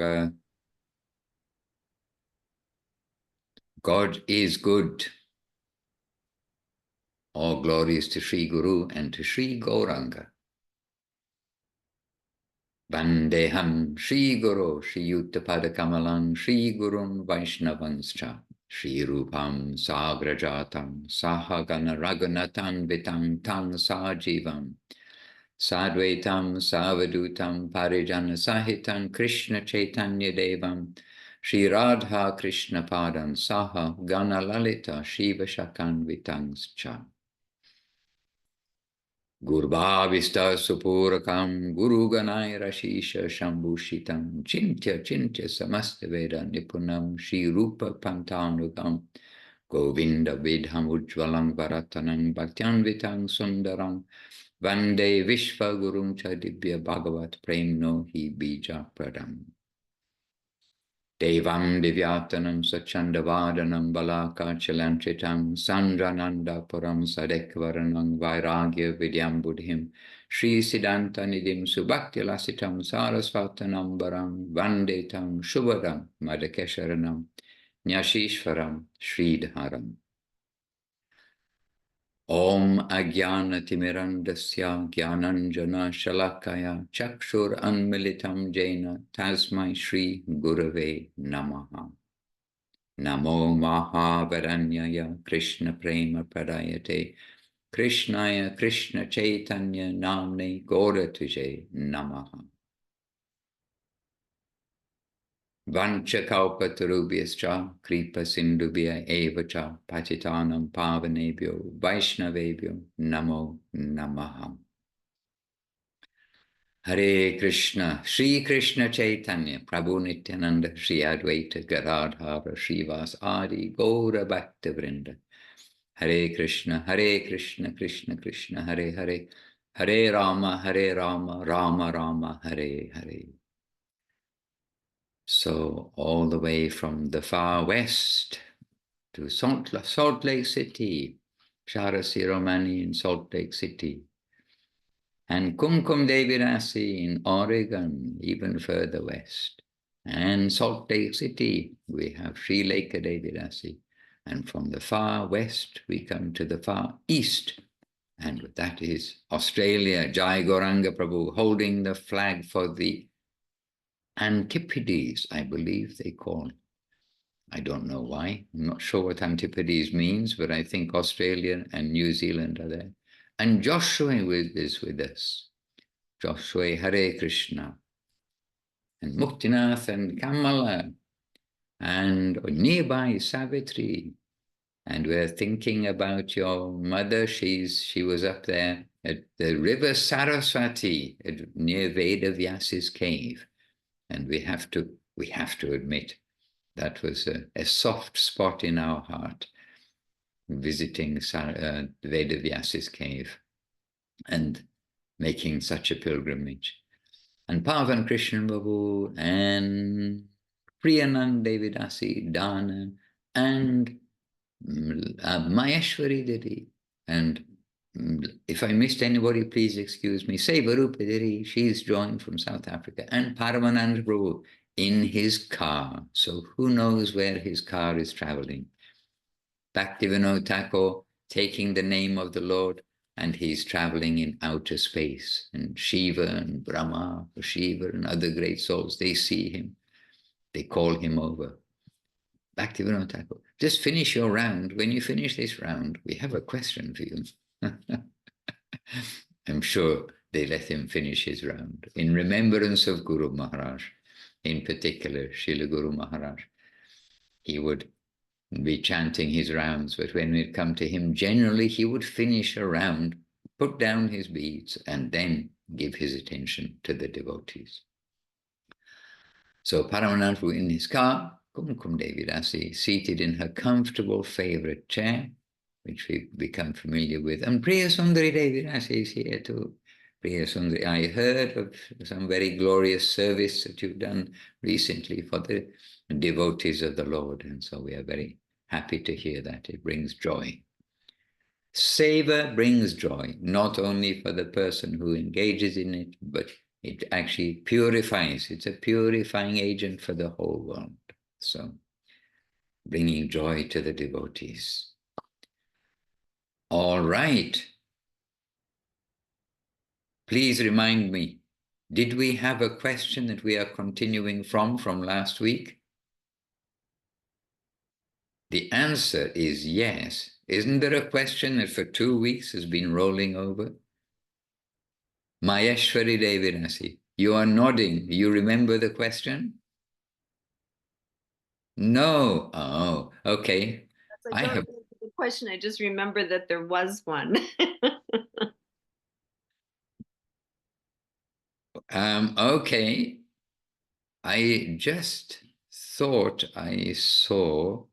Gauranga. God is good. All glories to Sri Guru and to Sri Gauranga. Vandeham Sri Guru, Sri Yuttapada Kamalam, Sri Gurun Vaishnavanscha, Sri Rupam Sagrajatam, Sahagana Raghunatam Vitam Tam Sajivam, Sadvaitam Savadutam Parijana Sahitam Krishna Chaitanya Devam, Sri Radha Krishna Padam Saha Gana Lalita Shiva Shakan Vitangscha. Gurbhavista Supurakam Guru Ganai Rashisha Shambhushitam Chintya Chintya Samastveda Nipunam Shri Rupa Pantanugam Govinda Vidham Ujvalam Varatanam Bhaktyanvitang Sundaram Vande Vishva Gurum Chadibhya Bhagavat Premno Hi Bija Pradam Devam Divyatanam Sachandavadanam Balaka Chalantritam Sandrananda Puram Sadekvaranam Vairagya Vidyam Buddhim Sri Siddhanta Nidim Subhakti Lasitam Sarasvatanam Baram Vandetam Shubhadam Madakesharanam Nyashishvaram Sridharam Om Agyana Timirandasya Gyananjana Shalakaya Chakshur Anmilitam Jaina Tasmai Shri Gurave Namaha Namo Mahavaranyaya Krishna Prema Pradayate Krishnaya Krishna Chaitanya Namne Goratuje Namaha Vancha Kalpatarubhyascha Kripa Sindhubhya Evacha Patitanam Pavanebhyo Vaishnavebhyo Namo Namaha Hare Krishna Sri Krishna Chaitanya Prabhu Nityananda Sri Advaita Gadadhara Srivas Adi Gaura Bhakta Vrinda Hare Krishna Krishna Krishna Hare Hare Hare Rama Rama Rama Hare Hare. So all the way from the far west to Salt Lake City, Sharasi Romani in Salt Lake City, and Kumkum Devirasi in Oregon, even further west, and Salt Lake City, we have Sri Leka Devirasi, and from the far west we come to the far east, and that is Australia, Jai Gauranga Prabhu, holding the flag for the Antipodes, I believe they call. I don't know why. I'm not sure what Antipodes means, but I think Australia and New Zealand are there. And Joshua is with us. Joshua Hare Krishna. And Muktinath and Kamala. And nearby Savitri. And we're thinking about your mother. She was up there at the river Saraswati near Vedavyas's cave. And we have to admit that was a soft spot in our heart, visiting Vedavyas's cave and making such a pilgrimage. And Pavan Krishna Babu and Priyanand Devidasi Dana and Maheshwari Didi. And if I missed anybody, please excuse me. Sevarupa Didi, she's joined from South Africa. And Paramananda Prabhu in his car. So who knows where his car is traveling. Bhaktivinoda Thakur taking the name of the Lord, and he's traveling in outer space. And Shiva and Brahma, Shiva and other great souls, they see him. They call him over. Bhaktivinoda Thakur, just finish your round. When you finish this round, we have a question for you. I'm sure they let him finish his round in remembrance of Guru Maharaj, in particular Srila Guru Maharaj. He would be chanting his rounds, but when we'd come to him, generally he would finish a round, put down his beads, and then give his attention to the devotees. So Paramananda in his car, Kumkum Devidasi, seated in her comfortable favorite chair, which we've become familiar with. And Priya Sundari Devidasi is here too. Priya Sundari, I heard of some very glorious service that you've done recently for the devotees of the Lord. And so we are very happy to hear that. It brings joy. Seva brings joy, not only for the person who engages in it, but It actually purifies. It's a purifying agent for the whole world. So, bringing joy to the devotees. All right. Please remind me, did we have a question that we are continuing from last week? The answer is yes. Isn't there a question that for 2 weeks has been rolling over? Maheshwari Devirasi, you are nodding. You remember the question? No. Oh, okay. I don't remember the question. I just remember that there was one. Okay. I just thought I saw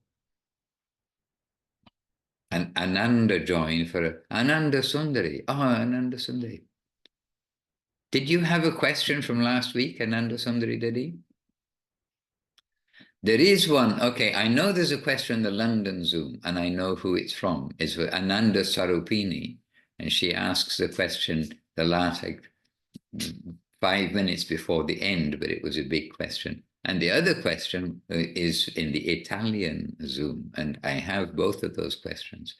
an Ananda join for Ananda Sundari. Oh, Ananda Sundari. Did you have a question from last week, Ananda Sundari Dedi? There is one. Okay, I know there's a question in the London Zoom, and I know who it's from. It's for Ananda Sarupini, and she asks the question the last 5 minutes before the end, but it was a big question. And the other question is in the Italian Zoom, and I have both of those questions.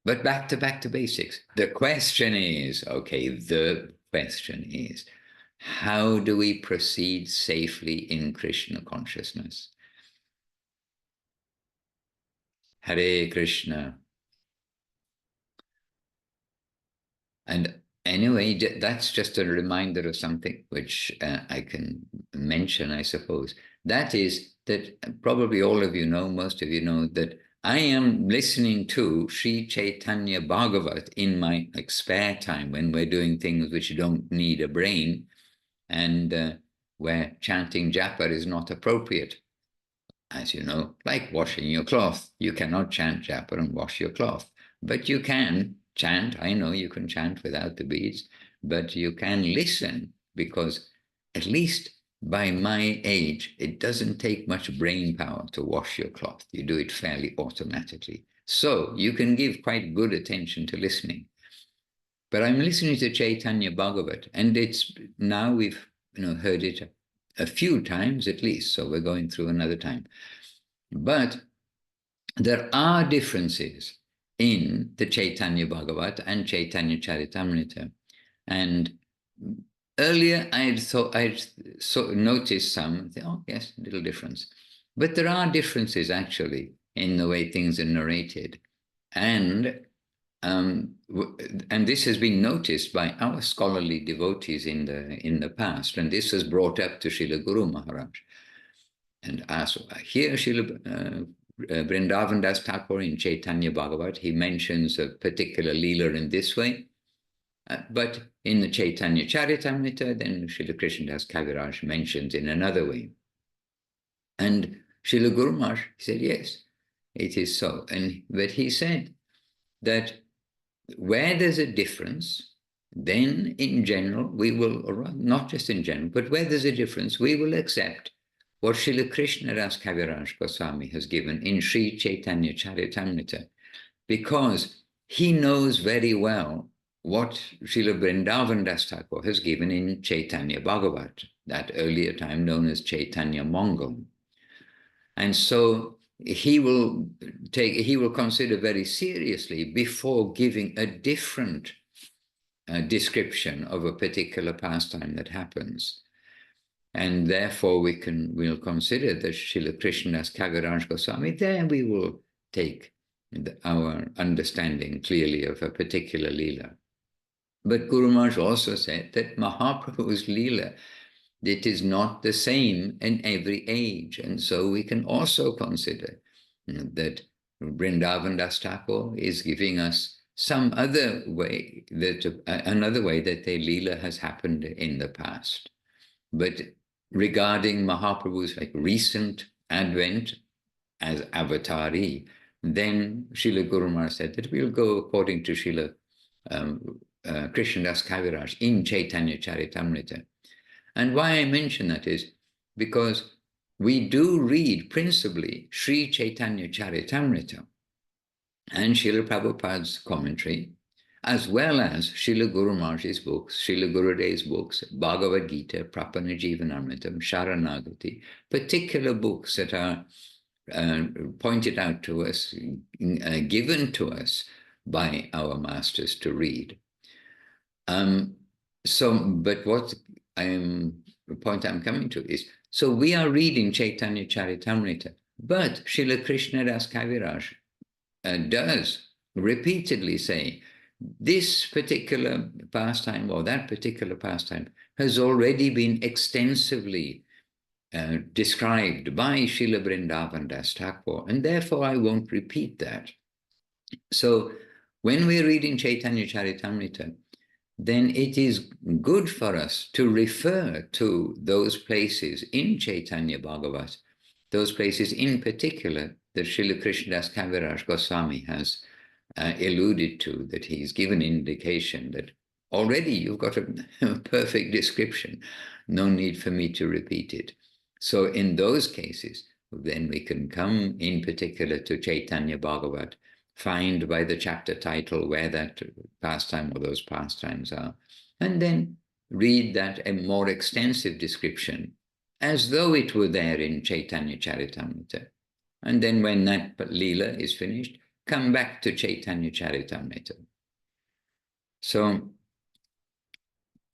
But back to basics. The question is, how do we proceed safely in Krishna consciousness? Hare Krishna. And anyway, that's just a reminder of something which I can mention, I suppose. That is that probably all of you know, most of you know, that I am listening to Sri Chaitanya Bhagavat in my spare time when we're doing things which don't need a brain and where chanting japa is not appropriate. As you know, like washing your cloth. You cannot chant japa and wash your cloth, but you can chant. I know you can chant without the beads, but you can listen, because at least by my age, it doesn't take much brain power to wash your cloth. You do it fairly automatically. So you can give quite good attention to listening. But I'm listening to Chaitanya Bhagavat, and it's now we've heard it a few times at least, so we're going through another time. But there are differences in the Chaitanya Bhagavat and Chaitanya Charitamrita. And earlier I'd noticed some, oh yes, a little difference. But there are differences actually in the way things are narrated. And this has been noticed by our scholarly devotees in the past, and this was brought up to Srila Guru Maharaj. And here Srila Vrindavan Das Thakur in Chaitanya Bhagavat, he mentions a particular leela in this way, but in the Chaitanya Charitamrita, then Srila Krishna Das Kaviraj mentions in another way. And Srila Guru Maharaj said, yes, it is so. But he said that where there's a difference, then in general, we will, or not just in general, but where there's a difference, we will accept what Srila Krishna Das Kaviraj Goswami has given in Sri Chaitanya Charitamrita, because he knows very well what Srila Vrindavan Das Thakur has given in Chaitanya Bhagavat, that earlier time known as Chaitanya Mongol. And so he will consider very seriously before giving a different description of a particular pastime that happens. And therefore we'll consider that Srila Krishna Das Kaviraj Goswami, then we will take our understanding clearly of a particular leela. But Guru Maharaj also said that Mahaprabhu's leela, it is not the same in every age. And so we can also consider that Vrindavan Das Thakur is giving us some other way, another way that the leela has happened in the past. But regarding Mahaprabhu's recent advent as avatari, then Srila Guru Maharaj said that we'll go according to Srila Krishna Das Kaviraj in Chaitanya Charitamrita. And why I mention that is because we do read principally Sri Chaitanya Charitamrita and Srila Prabhupada's commentary, as well as Srila Guru Maharaj's books, Srila Gurudev's books, Bhagavad Gita, Prapanajivanamritam, Sharanagati, particular books that are pointed out to us, given to us by our masters to read. But what the point I'm coming to is, so we are reading Chaitanya Charitamrita, but Srila Krishna Das Kaviraj does repeatedly say, this particular pastime or that particular pastime has already been extensively described by Srila Vrindavan Das Thakur, and therefore I won't repeat that. So when we're reading Chaitanya Charitamrita, then it is good for us to refer to those places in Chaitanya Bhagavat, those places in particular that Srila Krishnadas Kaviraj Goswami has alluded to, that he's given indication that already you've got a perfect description, no need for me to repeat it. So in those cases, then we can come in particular to Chaitanya Bhagavat, find by the chapter title where that pastime or those pastimes are, and then read that a more extensive description as though it were there in Chaitanya Charitamrita. And then when that Leela is finished, come back to Chaitanya Charitamrita. So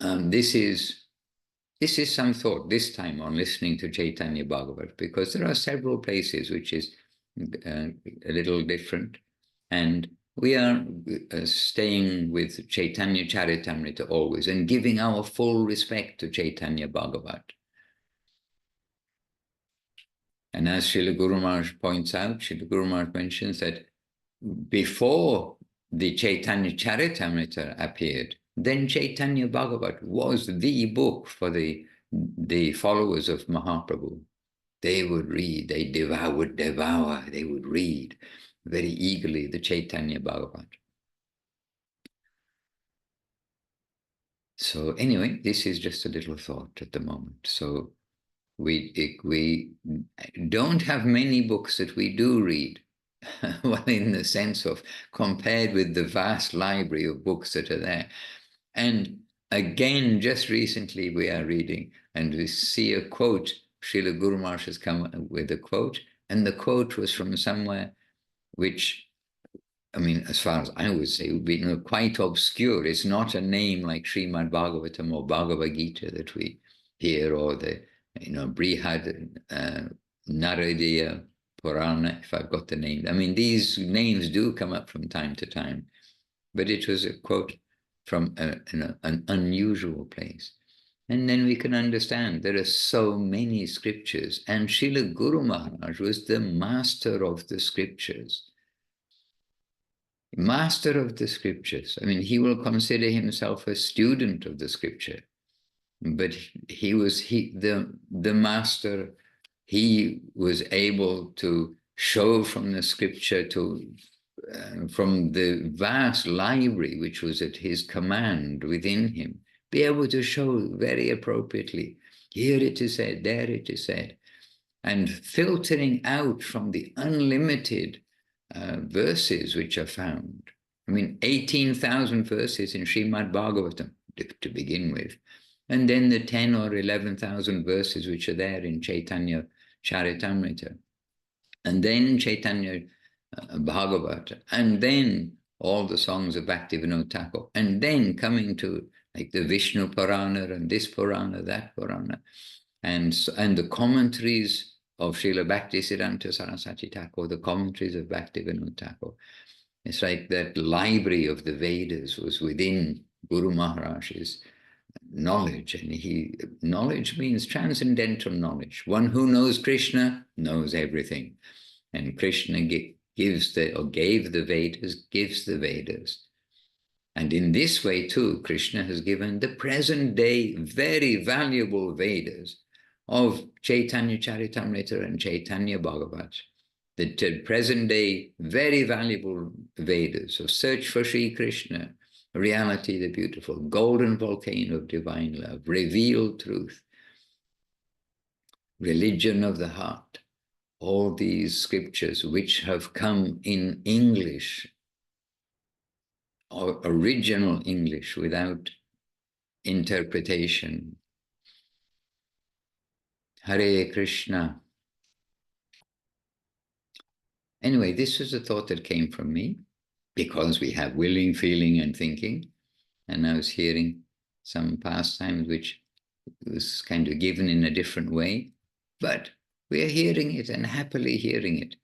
this is some thought this time on listening to Chaitanya Bhagavat, because there are several places which is a little different. And we are staying with Chaitanya Charitamrita always and giving our full respect to Chaitanya Bhagavat. And as Srila Guru Maharaj points out, Srila Guru Maharaj mentions that before the Chaitanya Charitamrita appeared, then Chaitanya Bhagavat was the book for the followers of Mahaprabhu. They would read, they would devour, they would read very eagerly the Chaitanya Bhagavat. So anyway, this is just a little thought at the moment. So we don't have many books that we do read. Well, in the sense of compared with the vast library of books that are there. And again, just recently we are reading and we see a quote. Srila Guru Maharaj has come with a quote, and the quote was from somewhere which, I mean, as far as I would say, would be quite obscure. It's not a name like Srimad Bhagavatam or Bhagavad Gita that we hear, or the, Brihad Naradiya Purana, if I've got the name. I mean, these names do come up from time to time, but it was a quote from an unusual place. And then we can understand there are so many scriptures, and Srila Guru Maharaj was the master of the scriptures. Master of the scriptures. I mean, he will consider himself a student of the scripture, but he was the master. He was able to show from the scripture from the vast library which was at his command within him, be able to show very appropriately, here it is said, there it is said, and filtering out from the unlimited verses which are found. I mean, 18,000 verses in Srimad Bhagavatam to begin with, and then the 10 or 11,000 verses which are there in Chaitanya Charitamrita, and then Chaitanya Bhagavata, and then all the songs of Bhaktivinoda Thakur, and then coming to like the Vishnu Purana and this Purana, that Purana, and the commentaries of Srila Bhaktisiddhanta Saraswati Thakur, the commentaries of Bhaktivinoda Thakur. It's like that library of the Vedas was within Guru Maharaj's knowledge, and knowledge means transcendental knowledge. One who knows Krishna knows everything, and Krishna gave the Vedas, gives the Vedas. And in this way too, Krishna has given the present day very valuable Vedas of Chaitanya Charitamrita and Chaitanya Bhagavat, the present day very valuable Vedas of Search for Sri Krishna, Reality the Beautiful, Golden Volcano of Divine Love, Revealed Truth, Religion of the Heart, all these scriptures which have come in English original English without interpretation. Hare Krishna. Anyway, this was a thought that came from me because we have willing, feeling, and thinking. And I was hearing some pastimes which was kind of given in a different way, but we are hearing it and happily hearing it.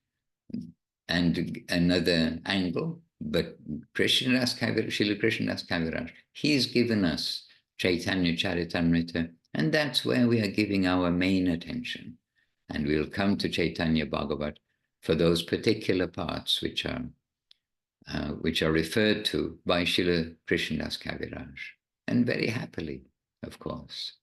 And another angle, but Srila Krishnadas Kaviraj, he's given us Chaitanya Charitamrita, and that's where we are giving our main attention. And we'll come to Chaitanya Bhagavat for those particular parts which are referred to by Srila Krishnadas Kaviraj, and very happily, of course.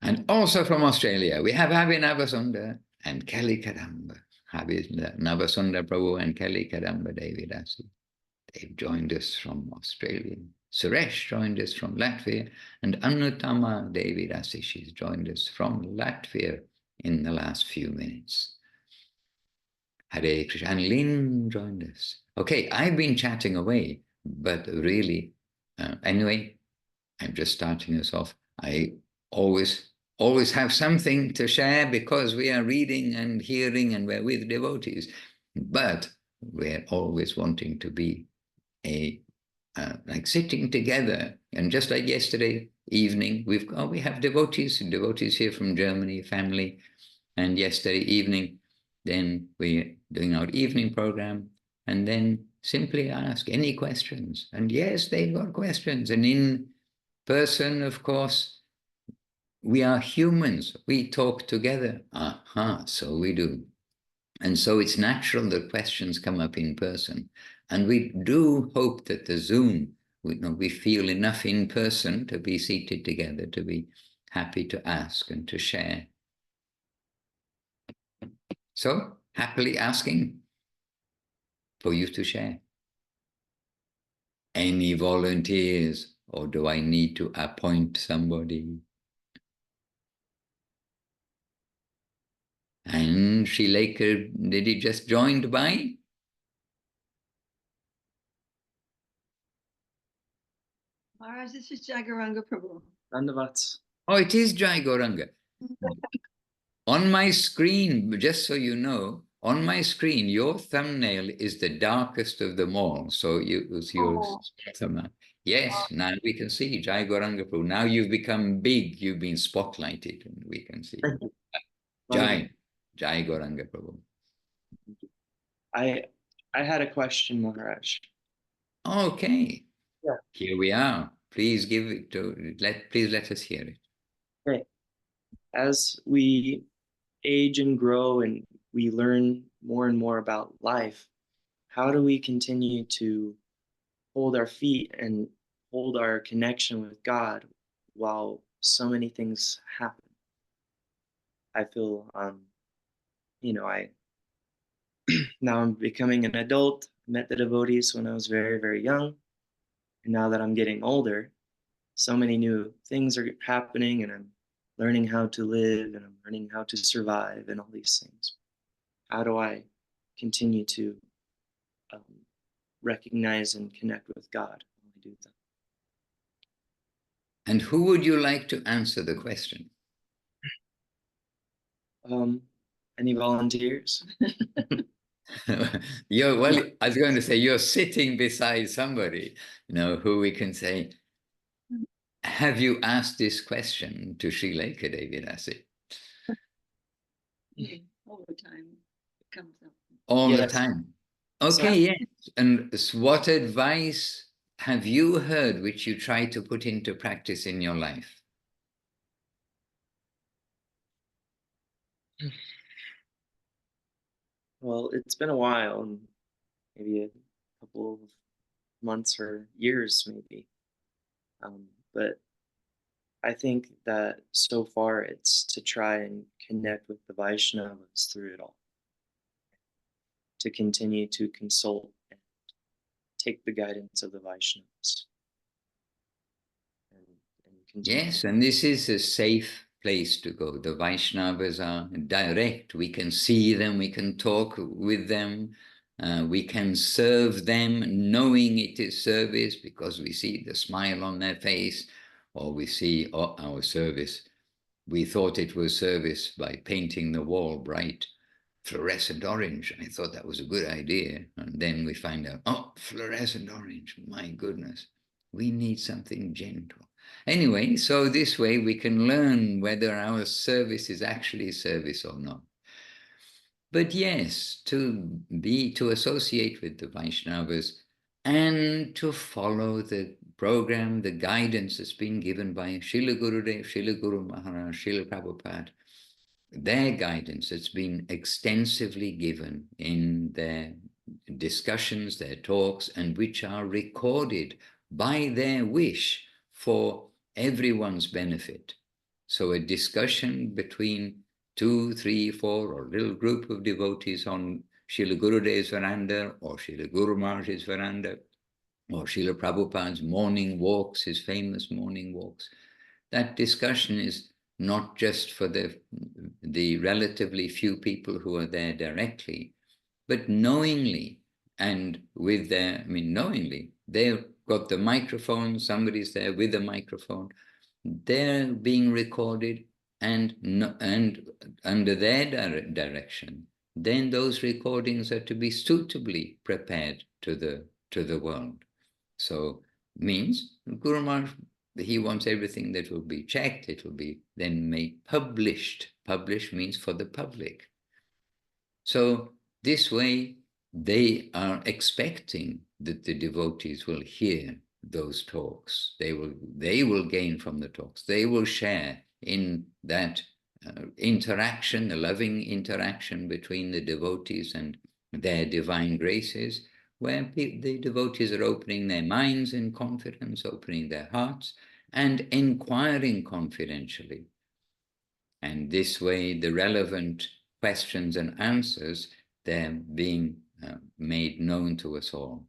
And also from Australia, we have Abhinavasundar and Kelly Kadamba. Navasundar Prabhu and Kelly Kadamba Devidasi. They've joined us from Australia. Suresh joined us from Latvia, and Anutama Devidasi, she's joined us from Latvia in the last few minutes. Hare Krishna. And Lynn joined us. Okay, I've been chatting away, but really, anyway, I'm just starting us off. I always have something to share because we are reading and hearing and we're with devotees, but we're always wanting to be like sitting together. And just like yesterday evening, we have devotees here from Germany, family, and yesterday evening, then we're doing our evening program, and then simply ask any questions. And yes, they've got questions. And in person, of course, we are humans. We talk together. So we do. And so it's natural that questions come up in person. And we do hope that the Zoom, we feel enough in person to be seated together, to be happy to ask and to share. So, happily asking for you to share. Any volunteers, or do I need to appoint somebody? And Srilekha, did he just joined by? Maharaj, this is Jagaranga Prabhu. Dandavats. Oh, it is Jai Gauranga. On my screen, just so you know, on my screen, your thumbnail is the darkest of them all. So yes, now we can see Jai Gauranga Prabhu. Now you've become big, you've been spotlighted, and we can see. Jai Gauranga Prabhu. I had a question, Maharaj. Okay. Yeah. Here we are. Please give it please let us hear it. Okay. As we age and grow and we learn more and more about life, how do we continue to hold our feet and hold our connection with God while so many things happen? I feel, now I'm becoming an adult. I met the devotees when I was very, very young. And now that I'm getting older, so many new things are happening, and I'm learning how to live, and I'm learning how to survive, and all these things. How do I continue to recognize and connect with God when I do that? And who would you like to answer the question? Any volunteers? I was going to say, you're sitting beside somebody, who we can say, have you asked this question to Srilekha Devidasi? All the time it comes up. All Yes. the time. Okay, yes. And what advice have you heard which you try to put into practice in your life? Well, it's been a while, maybe a couple of months or years, maybe. But I think that so far it's to try and connect with the Vaishnavas through it all, to continue to consult and take the guidance of the Vaishnavas. And yes, and this is a safe place to go. The Vaishnavas are direct. We can see them, we can talk with them. We can serve them knowing it is service because we see the smile on their face, or we see our service. We thought it was service by painting the wall bright fluorescent orange. I thought that was a good idea. And then we find out, oh, fluorescent orange, my goodness, we need something gentle. Anyway, so this way we can learn whether our service is actually service or not. But yes, to associate with the Vaishnavas and to follow the program, the guidance that's been given by Srila Gurudev, Srila Guru Maharaj, Srila Prabhupada, their guidance that's been extensively given in their discussions, their talks, and which are recorded by their wish for everyone's benefit. So a discussion between 2, 3, 4, or a little group of devotees on Srila Gurudev's veranda, or Srila Guru Maharaj's veranda, or Srila Prabhupada's morning walks, his famous morning walks. That discussion is not just for the relatively few people who are there directly, but knowingly, and with their, knowingly, they've got the microphone, somebody's there with a microphone, they're being recorded, and under their direction, then those recordings are to be suitably prepared to the world. So means Guru Maharaj, he wants everything that will be checked, it will be then made published. Published means for the public. So this way, they are expecting that the devotees will hear those talks. They will gain from the talks. They will share in that interaction, the loving interaction between the devotees and their divine graces, where the devotees are opening their minds in confidence, opening their hearts, and inquiring confidentially. And this way, the relevant questions and answers, they're being made known to us all.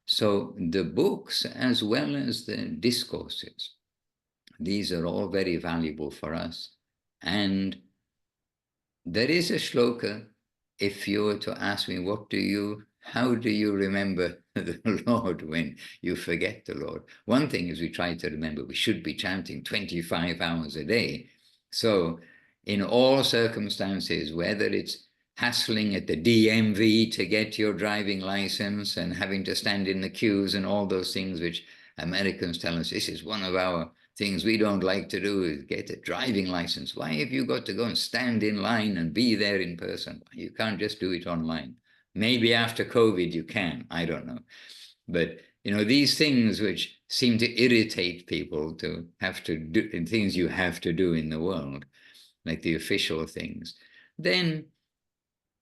So the books, as well as the discourses, these are all very valuable for us. And there is a shloka, if you were to ask me, how do you remember the Lord when you forget the Lord? One thing is we try to remember, we should be chanting 25 hours a day. So in all circumstances, whether it's hassling at the DMV to get your driving license and having to stand in the queues and all those things which Americans tell us, this is one of our things we don't like to do, is get a driving license. Why have you got to go and stand in line and be there in person? You can't just do it online. Maybe after COVID you can, I don't know. But, these things which seem to irritate people to have to do, things you have to do in the world, like the official things, then,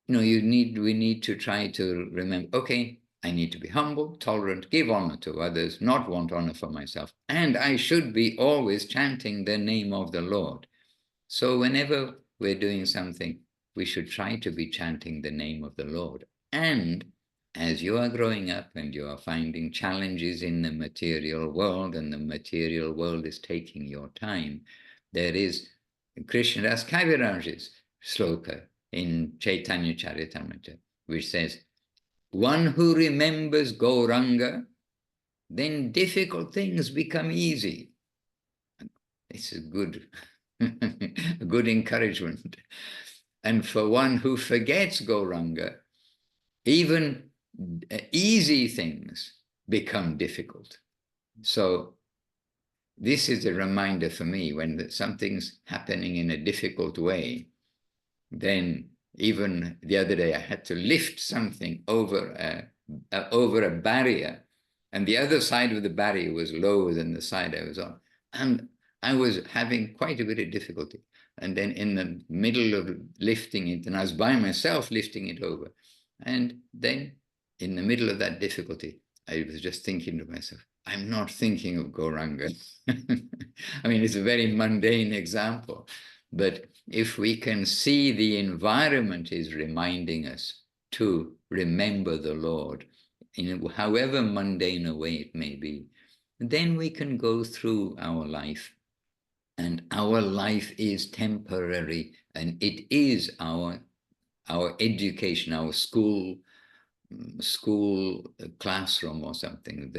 we need to try to remember, okay, I need to be humble, tolerant, give honor to others, not want honor for myself. And I should be always chanting the name of the Lord. So whenever we're doing something, we should try to be chanting the name of the Lord. And as you are growing up and you are finding challenges in the material world, and the material world is taking your time, there is Krishnadas Kaviraj's sloka in Chaitanya Charitamrita, which says, one who remembers Gauranga, then difficult things become easy. It's a good, a good encouragement. And for one who forgets Gauranga, even easy things become difficult. So this is a reminder for me, when something's happening in a difficult way, then even the other day I had to lift something over a barrier, and the other side of the barrier was lower than the side I was on. And I was having quite a bit of difficulty. And then in the middle of lifting it, and I was by myself lifting it over, and then in the middle of that difficulty, I was just thinking to myself, I'm not thinking of Gauranga. It's a very mundane example, but if we can see the environment is reminding us to remember the Lord, in however mundane a way it may be, then we can go through our life. And our life is temporary, and it is our education, our school, school classroom or something,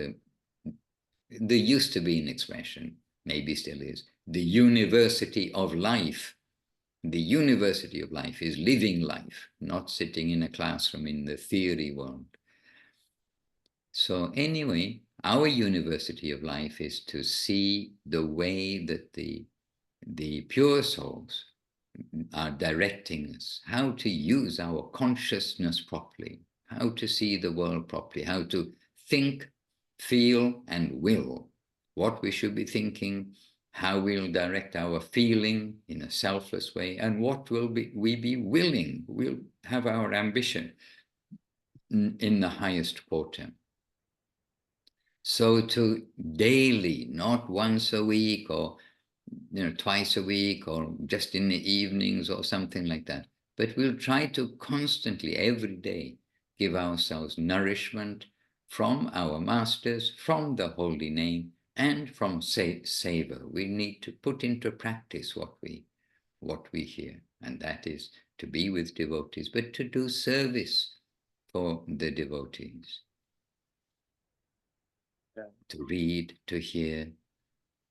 there used to be an expression, maybe still is, the university of life. The university of life is living life, not sitting in a classroom in the theory world. So anyway, our university of life is to see the way that the pure souls are directing us, how to use our consciousness properly, how to see the world properly, how to think, feel, and will what we should be thinking, how we'll direct our feeling in a selfless way, and what will we be willing, we'll have our ambition in the highest quota. So to daily, not once a week or twice a week or just in the evenings or something like that, but we'll try to constantly, every day, give ourselves nourishment from our masters, from the holy name, and from savor. We need to put into practice what we hear, and that is to be with devotees, but to do service for the devotees. Yeah. To read, to hear,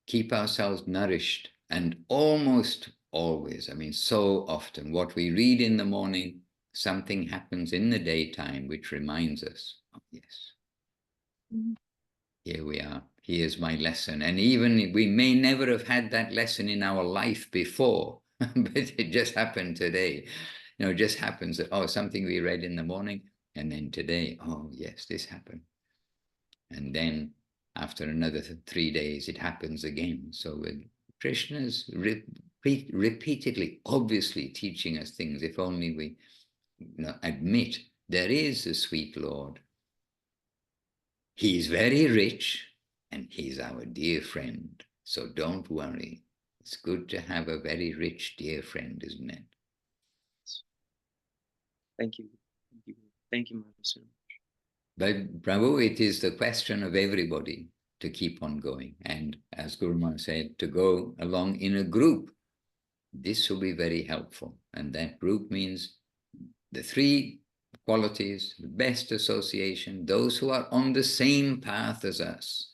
keep ourselves nourished, and almost always, I mean, so often, what we read in the morning, something happens in the daytime which reminds us, oh, yes, here we are, here's my lesson. And even we may never have had that lesson in our life before, but it just happened today. It just happens that, oh, something we read in the morning, and then today, oh, yes, this happened. And then after another 3 days, it happens again. So Krishna's repeatedly, obviously teaching us things, if only we admit there is a sweet Lord. He's very rich and he's our dear friend. So don't worry. It's good to have a very rich, dear friend, isn't it? Thank you. Thank you. Thank you, Madhu. But Prabhu, it is the question of everybody to keep on going. And as Guru Maharaj said, to go along in a group. This will be very helpful. And that group means the three qualities, the best association, those who are on the same path as us,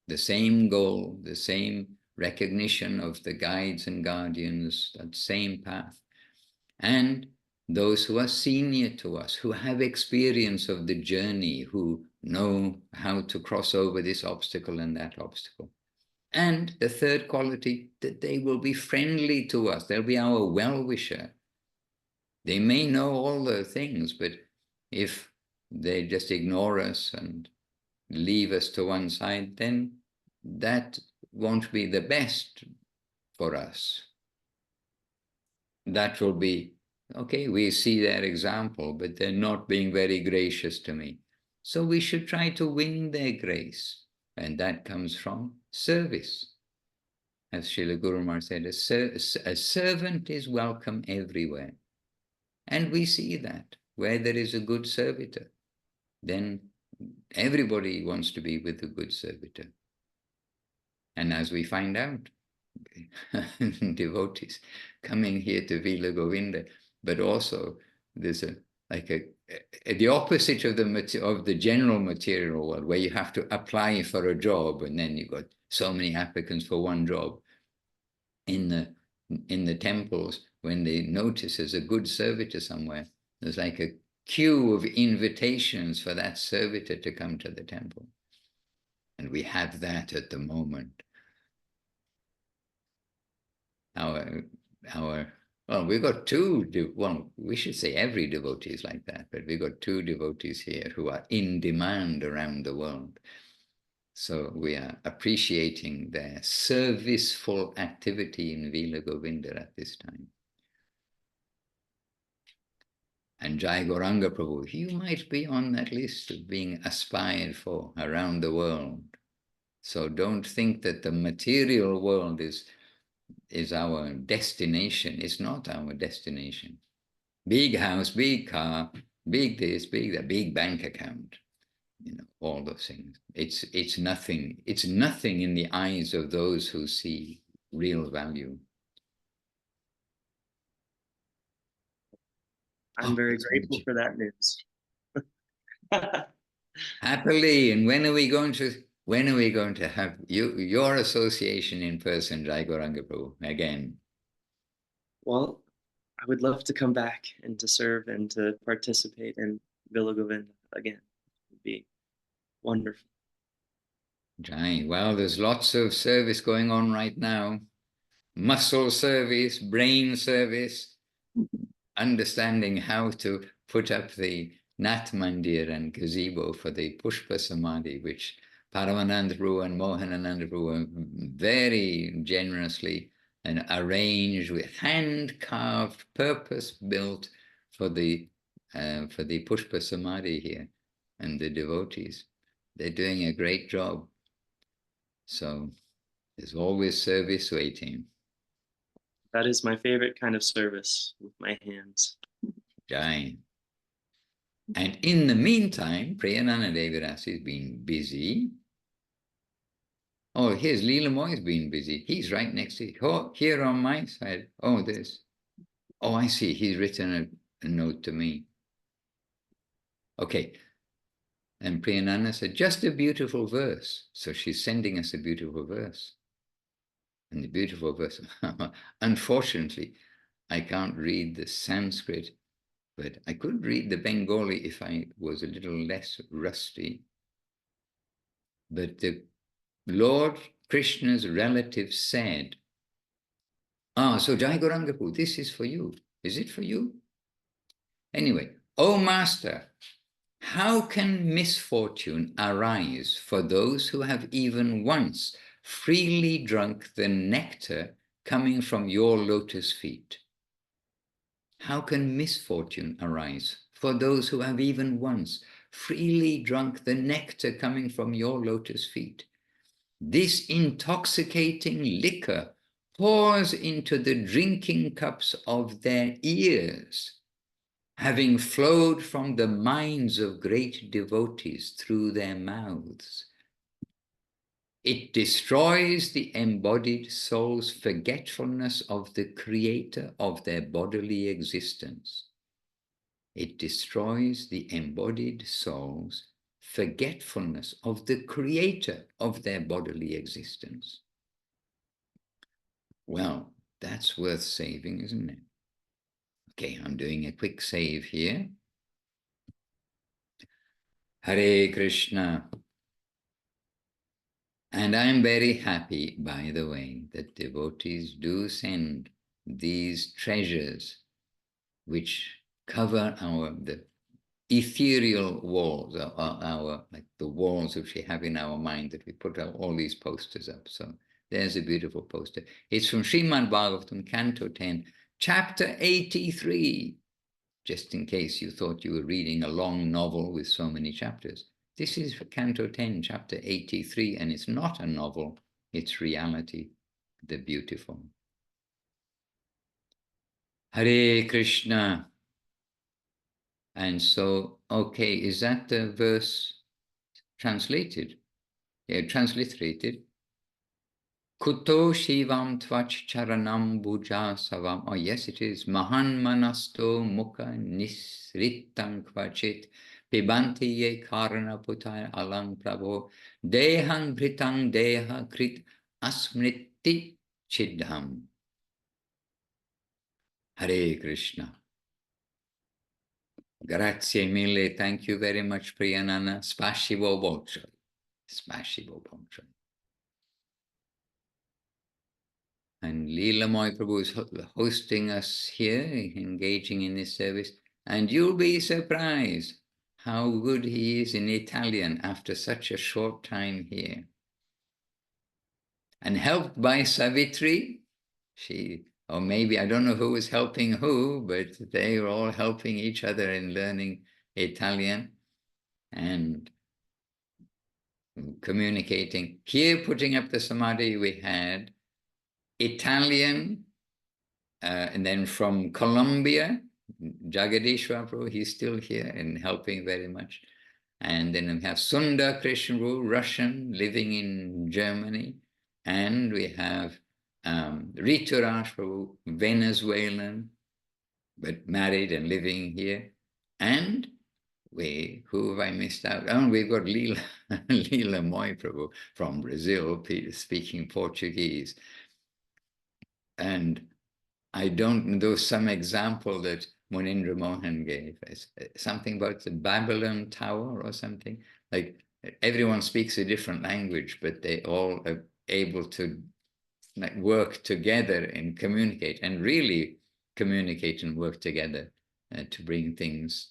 the same goal, the same recognition of the guides and guardians, that same path. And those who are senior to us, who have experience of the journey, who know how to cross over this obstacle and that obstacle. And the third quality, that they will be friendly to us. They'll be our well-wisher. They may know all the things, but if they just ignore us and leave us to one side, then that won't be the best for us. That will be, okay, we see their example, but they're not being very gracious to me. So we should try to win their grace. And that comes from service. As Srila Guru Maharaj said, a servant is welcome everywhere. And we see that where there is a good servitor, then everybody wants to be with a good servitor. And as we find out, devotees coming here to Vila Govinda, but also there's the opposite of the general material world, where you have to apply for a job and then you've got so many applicants for one job. In the temples, when they notice there's a good servitor somewhere, there's like a queue of invitations for that servitor to come to the temple. And we have that at the moment. Well, we've got we should say every devotee is like that, but we've got 2 devotees here who are in demand around the world. So we are appreciating their serviceful activity in Vila Govinda at this time. And Jai Gauranga Prabhu, you might be on that list of being aspired for around the world. So don't think that the material world is our destination. It's not our destination. Big house, big car, big this, big that, big bank account. All those things. It's nothing. It's nothing in the eyes of those who see real value. I'm very grateful for that news. Happily. And when are we going to have your association in person, Jai Gauranga Prabhu, again? Well, I would love to come back and to serve and to participate in Villa Govinda again. It would be wonderful. Jai. Well, there's lots of service going on right now. Muscle service, brain service, understanding how to put up the Nat Mandir and gazebo for the Pushpa Samadhi, which Paramanand Prabhu and Mohananand Prabhu very generously and arranged with hand-carved, purpose-built for the Pushpa Samadhi here, and the devotees. They're doing a great job. So there's always service waiting. That is my favorite kind of service, with my hands. Jai. And in the meantime, Priyanana Devirasi has been busy. Oh, here's Leela Moy's been busy. He's right next to here on my side. Oh, this. Oh, I see. He's written a note to me. Okay. And Priyanana said, just a beautiful verse. So she's sending us a beautiful verse. And the beautiful verse, unfortunately, I can't read the Sanskrit, but I could read the Bengali if I was a little less rusty. But the Lord Krishna's relative said, so Jai Gauranga Prabhu, this is for you. Is it for you? Anyway, O Master, how can misfortune arise for those who have even once freely drunk the nectar coming from your lotus feet? How can misfortune arise for those who have even once freely drunk the nectar coming from your lotus feet? This intoxicating liquor pours into the drinking cups of their ears, having flowed from the minds of great devotees through their mouths. It destroys the embodied soul's forgetfulness of the creator of their bodily existence. It destroys the embodied soul's forgetfulness of the creator of their bodily existence. Well, that's worth saving, isn't it? Okay, I'm doing a quick save here. Hare Krishna. And I'm very happy, by the way, that devotees do send these treasures which cover the ethereal walls, like the walls which we have in our mind, that we put all these posters up. So there's a beautiful poster. It's from Srimad Bhagavatam, Canto 10, Chapter 83. Just in case you thought you were reading a long novel with so many chapters. This is for Canto 10, Chapter 83, and it's not a novel, it's reality, the beautiful. Hare Krishna. And so, okay, is that the verse translated? Yeah, transliterated. Kuto Shivam Tvach Charanam Bhuja Savam. Oh, yes, it is. Mahan Manasto Mukha Nisritang Kvachit Pibanti Ye Karana Putai Alang Prabho Dehang Britang Deha Krit Asmriti Chidham. Hare Krishna. Grazie mille. Thank you very much, Priyanana. Spasibo bolshoi. Spasibo bolshoi. And Leela Moy Prabhu is hosting us here, engaging in this service. And you'll be surprised how good he is in Italian after such a short time here. And helped by Savitri, or maybe, I don't know who was helping who, but they were all helping each other in learning Italian and communicating. Here, putting up the Samadhi, we had Italian, and then from Colombia, Jagadishwar Prabhu, he's still here and helping very much. And then we have Sundar Krishna Prabhu, Russian, living in Germany. And we have Rituraj Prabhu, Venezuelan, but married and living here. And who have I missed out? Oh, we've got Leela, Leela Moy Prabhu from Brazil, speaking Portuguese. And I don't know, there was some example that Munindra Mohan gave, something about the Babylon Tower or something. Like everyone speaks a different language, but they all are able to like work together and communicate, and really communicate and work together to bring things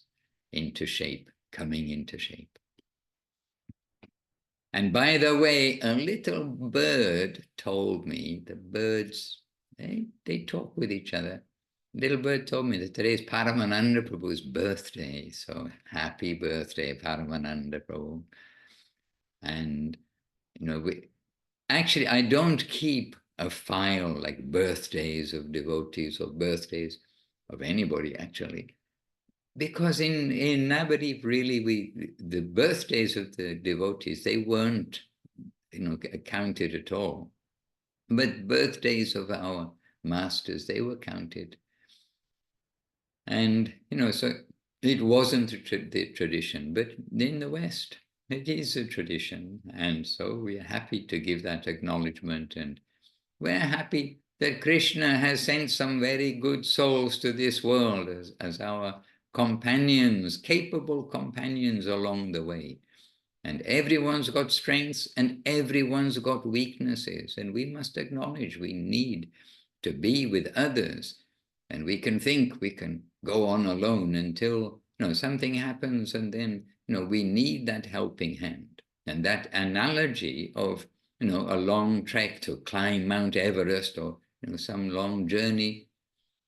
into shape, coming into shape. And by the way, a little bird told me, the birds, they talk with each other. Little bird told me that today is Paramananda Prabhu's birthday. So happy birthday, Paramananda Prabhu. And, you know, actually, I don't keep a file like birthdays of devotees or birthdays of anybody, actually. Because in Navadip, really, the birthdays of the devotees, they weren't, you know, counted at all. But birthdays of our masters, they were counted. And, you know, so it wasn't the tradition, but in the West, it is a tradition. And so we are happy to give that acknowledgement. And we're happy that Krishna has sent some very good souls to this world as our companions, capable companions along the way. And everyone's got strengths and everyone's got weaknesses. And we must acknowledge we need to be with others. And we can think we can go on alone until, you know, something happens, and then, you know, we need that helping hand. And that analogy of, you know, a long trek to climb Mount Everest, or, you know, some long journey,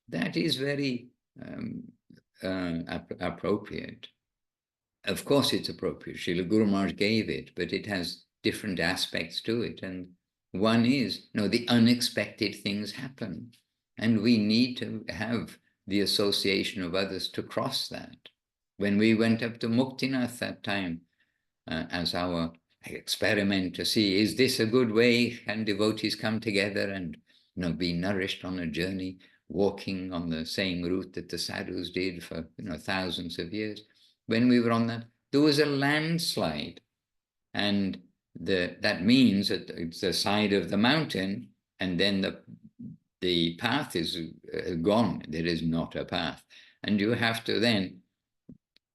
that is very appropriate. Of course it's appropriate. Srila Guru Maharaj gave it, but it has different aspects to it. And one is, you know, the unexpected things happen. And we need to have the association of others to cross that. When we went up to Muktinath that time, as our experiment to see, is this a good way? Can devotees come together and, you know, be nourished on a journey, walking on the same route that the sadhus did for, you know, thousands of years? When we were on that, there was a landslide. And that means that it's the side of the mountain, and then the path is gone. There is not a path. And you have to then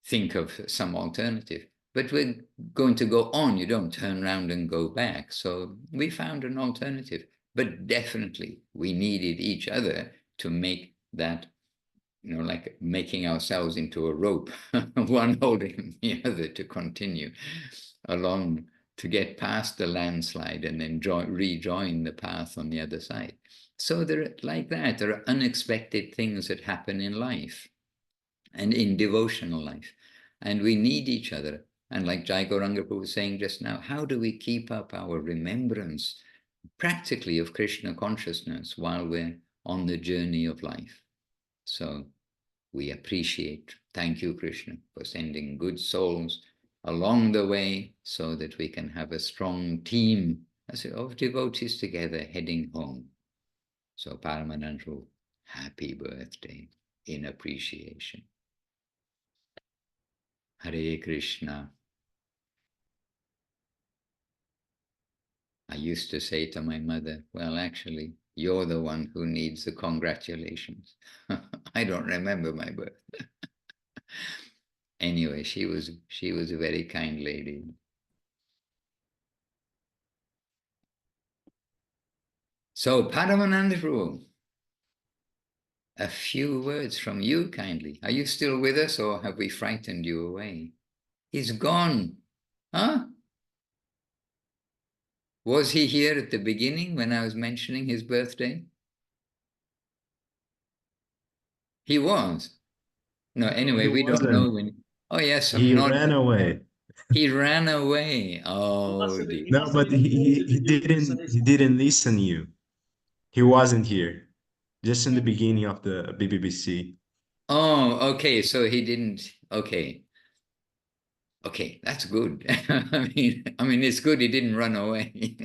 think of some alternative. But we're going to go on. You don't turn around and go back. So we found an alternative. But definitely we needed each other to make that, you know, like making ourselves into a rope, one holding the other to continue along, to get past the landslide and then rejoin the path on the other side. So like that, there are unexpected things that happen in life and in devotional life. And we need each other. And like Jai Gauranga Prabhu was saying just now, how do we keep up our remembrance practically of Krishna consciousness while we're on the journey of life? So we appreciate, thank you, Krishna, for sending good souls along the way so that we can have a strong team of devotees together heading home. So Paramananda, happy birthday in appreciation. Hare Krishna. I used to say to my mother, well, actually, you're the one who needs the congratulations. I don't remember my birth. Anyway, she was a very kind lady. So, Paramananda Prabhu, a few words from you kindly. Are you still with us, or have we frightened you away? He's gone. Huh? Was he here at the beginning when I was mentioning his birthday? He was. No, anyway, we don't know when. Oh, yes, He ran away. He ran away. Oh, dear. No, but he didn't listen you. He wasn't here. Just in the beginning of the BBBC. Oh, okay. So he didn't. Okay. Okay, that's good. I mean, it's good he didn't run away.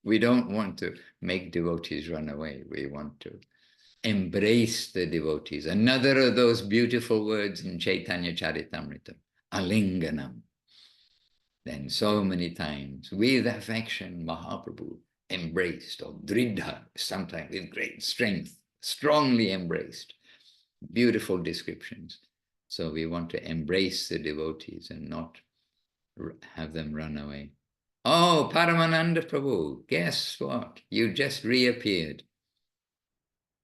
We don't want to make devotees run away. We want to embrace the devotees. Another of those beautiful words in Chaitanya Charitamrita, alinganam. Then so many times, with affection, Mahaprabhu embraced, or dridha, sometimes with great strength, strongly embraced. Beautiful descriptions. So we want to embrace the devotees and not have them run away. Oh, Paramananda Prabhu, guess what? You just reappeared.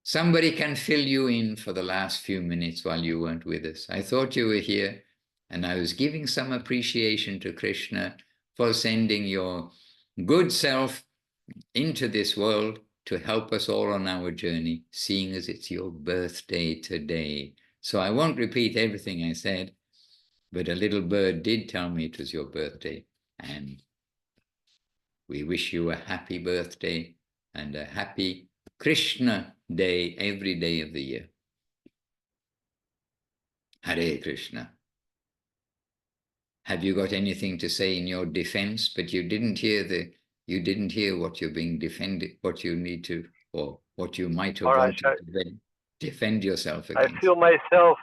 Somebody can fill you in for the last few minutes while you weren't with us. I thought you were here, and I was giving some appreciation to Krishna for sending your good self into this world to help us all on our journey, seeing as it's your birthday today. So I won't repeat everything I said, but a little bird did tell me it was your birthday, and we wish you a happy birthday and a happy Krishna day every day of the year. Hare Krishna. Have you got anything to say in your defense? But you didn't hear what you're being defended, what you need to, or what you might have Maharaj, wanted to defend yourself I against. feel myself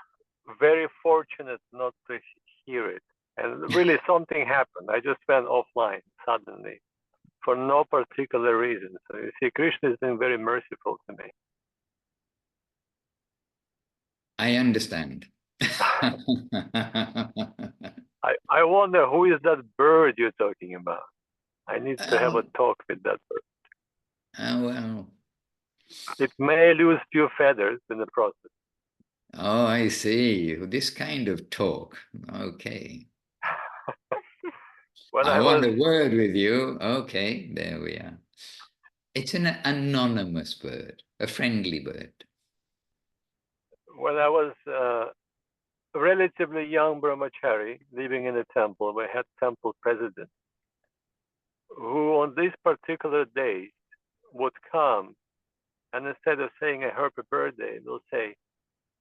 very fortunate not to hear it. And really something happened. I just went offline suddenly for no particular reason. So you see, Krishna has been very merciful to me. I understand. I wonder who is that bird you're talking about? I need to have a talk with that bird. Oh, well. It may lose few feathers in the process. Oh, I see. This kind of talk. Okay. When I I want was a word with you. Okay, there we are. It's an anonymous bird, a friendly bird. a relatively young brahmachari living in a temple, we had temple president who on these particular days would come and instead of saying a happy birthday, they'll say,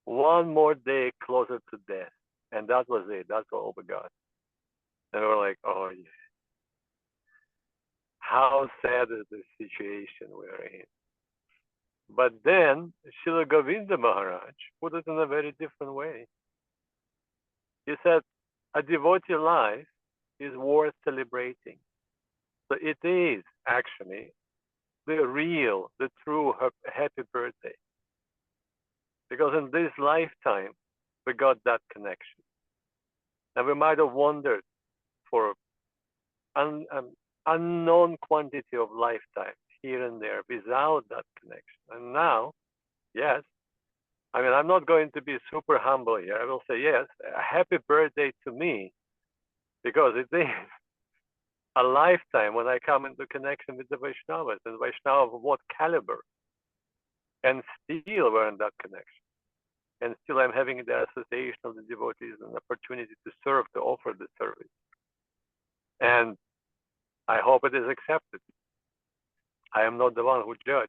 one more day closer to death. And that was it. That's all we got. And we're like, oh, yeah. How sad is the situation we're in? But then Srila Govinda Maharaj put it in a very different way. He said, a devotee life is worth celebrating. So it is actually the real, the true happy birthday. Because in this lifetime, we got that connection. And we might have wandered for an unknown quantity of lifetimes here and there without that connection. And now, yes, I mean, I'm not going to be super humble here. I will say, yes, a happy birthday to me, because it is a lifetime when I come into connection with the Vaishnavas, and Vaishnava of what caliber. And still we're in that connection. And still I'm having the association of the devotees and opportunity to serve, to offer the service. And I hope it is accepted. I am not the one who judge.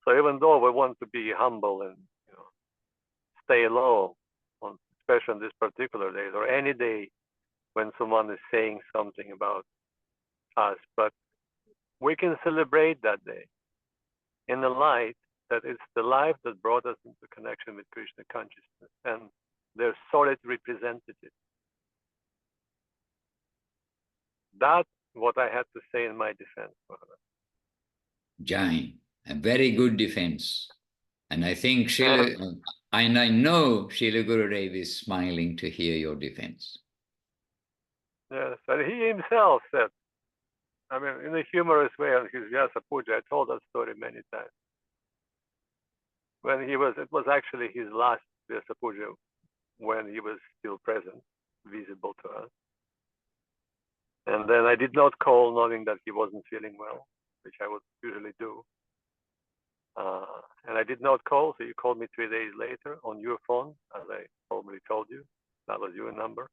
So even though we want to be humble and stay low, especially on this particular day or any day when someone is saying something about us, but we can celebrate that day in the light that it's the life that brought us into connection with Krishna consciousness and their solid representative. That's what I had to say in my defense. Jai, a very good defense. And I think and I know Srila Gurudev is smiling to hear your defense. Yes, and he himself said, I mean, in a humorous way on his Vyasa Puja, I told that story many times. When it was actually his last Vyasa Puja when he was still present, visible to us. And then I did not call knowing that he wasn't feeling well, which I would usually do. And I did not call, so you called me 3 days later on your phone, as I already told you. That was your number.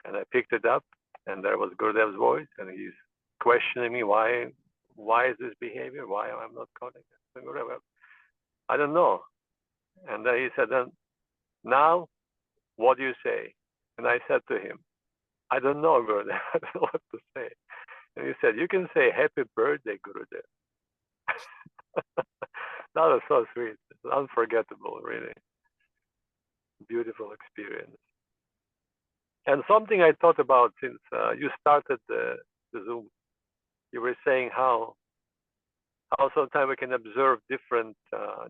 And I picked it up, and there was Gurudev's voice, and he's questioning me, why is this behavior? Why am I not calling? I don't know. And then he said, then now, what do you say? And I said to him, I don't know, Gurudev. I don't know what to say. And he said, you can say happy birthday, Gurudev. That That was so sweet. It's unforgettable, really. Beautiful experience. And something I thought about since you started the Zoom, you were saying how sometimes we can observe different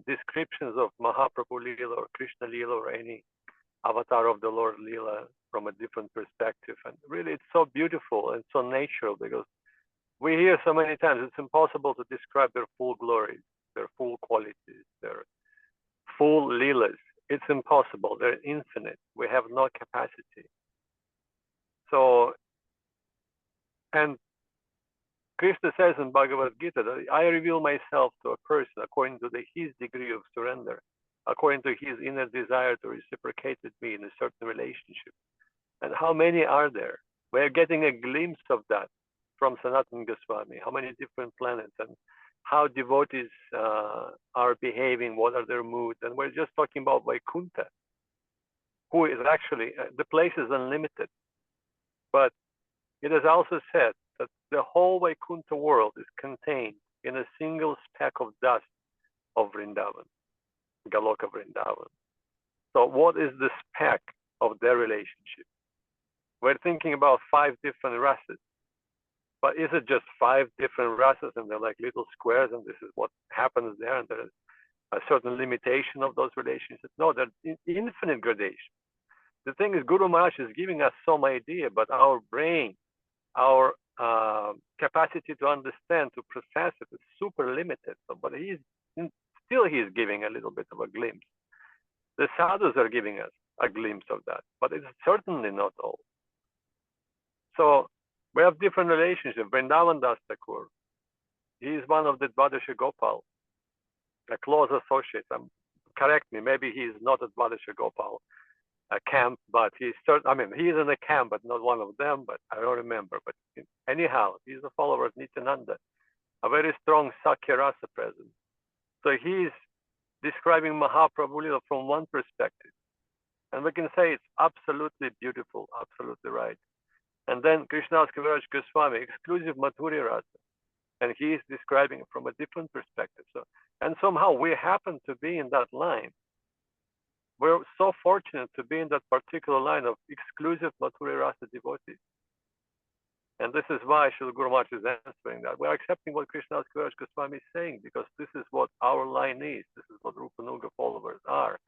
descriptions of Mahaprabhu Leela or Krishna Leela or any avatar of the Lord Leela from a different perspective. And really, it's so beautiful and so natural, because we hear so many times it's impossible to describe their full glories, their full qualities, their full Leelas. It's impossible. They're infinite. We have no capacity. So, and Krishna says in Bhagavad Gita that I reveal myself to a person according to his degree of surrender, according to his inner desire to reciprocate with me in a certain relationship. And how many are there? We're getting a glimpse of that from Sanatana Goswami, how many different planets and how devotees are behaving, what are their moods. And we're just talking about Vaikuntha, who is actually, the place is unlimited. But it is also said that the whole Vaikuntha world is contained in a single speck of dust of Vrindavan, Galoka Vrindavan. So what is the speck of their relationship? We're thinking about 5 different races. But is it just 5 different races and they're like little squares and this is what happens there and there is a certain limitation of those relationships? No, there's infinite gradation. The thing is, Guru Maharaj is giving us some idea, but our brain, our capacity to understand, to process it is super limited. So, but he's giving a little bit of a glimpse. The sadhus are giving us a glimpse of that, but it's certainly not all. So we have different relationships. Vrindavan Das Thakur, he is one of the Dvadasha Gopal, a close associate. Correct me, maybe he is not a Dvadasha Gopal camp, but he's certain. I mean, he is in a camp, but not one of them. But I don't remember. But anyhow, he's a follower of Nityananda, a very strong Sakya Rasa presence. So he's describing Mahaprabhu Leela from one perspective, and we can say it's absolutely beautiful, absolutely right. And then Krishnadas Kaviraj Goswami, exclusive Madhurya Rasa, and he is describing it from a different perspective. So, and somehow we happen to be in that line. We're so fortunate to be in that particular line of exclusive Madhurya Rasa devotees. And this is why Srila Guru Maharaj is answering that. We're accepting what Krishnadas Kaviraj Goswami is saying, because this is what our line is. This is what Rupanuga followers are.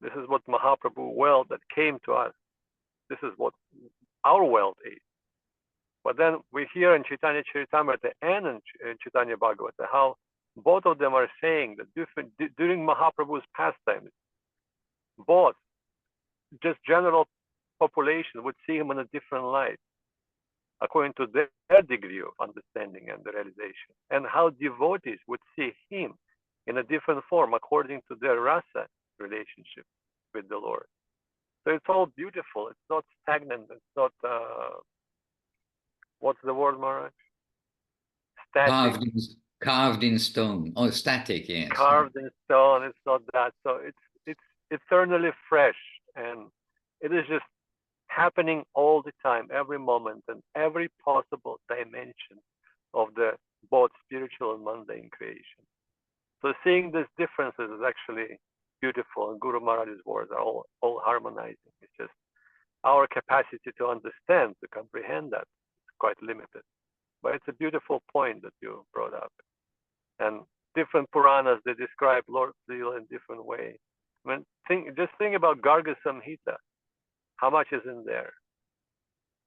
This is what Mahaprabhu wealth that came to us. This is what our wealth is. But then we hear in Chaitanya Charitamrita and in Chaitanya Bhagavata how both of them are saying that during Mahaprabhu's pastimes, both just general population would see him in a different light according to their degree of understanding and the realization, and how devotees would see him in a different form according to their rasa relationship with the Lord. So it's all beautiful. It's not stagnant. It's not, what's the word, Maharaj? Static. Carved in stone. Oh, static, yes. Carved in stone. It's not that. So it's eternally fresh, and it is just happening all the time, every moment, and every possible dimension of the both spiritual and mundane creation. So seeing these differences is actually beautiful, and Guru Maharaj's words are all harmonizing. It's just our capacity to understand, to comprehend that is quite limited. But it's a beautiful point that you brought up. And different Puranas, they describe Lord Leela in different ways. I mean, just think about Garga Samhita, how much is in there?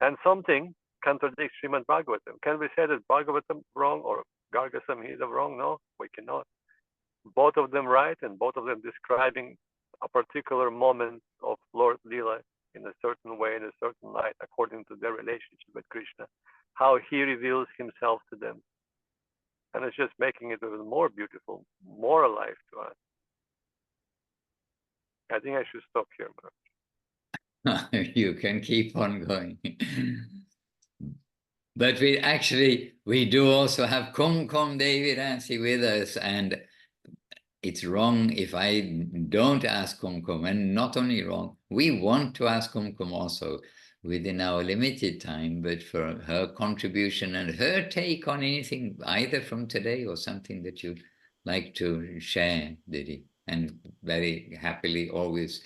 And something contradicts Srimad Bhagavatam. Can we say that Bhagavatam wrong or Garga Samhita wrong? No, we cannot. Both of them right, and both of them describing a particular moment of Lord Leela in a certain way, in a certain light, according to their relationship with Krishna, how he reveals himself to them. And it's just making it even more beautiful, more alive to us. I think I should stop here, Maharaj. You can keep on going. But we do also have Kumkum Devi Rasi with us, and it's wrong if I don't ask Kumkum, and not only wrong, we want to ask Kumkum also within our limited time, but for her contribution and her take on anything, either from today or something that you like to share, Didi, and very happily always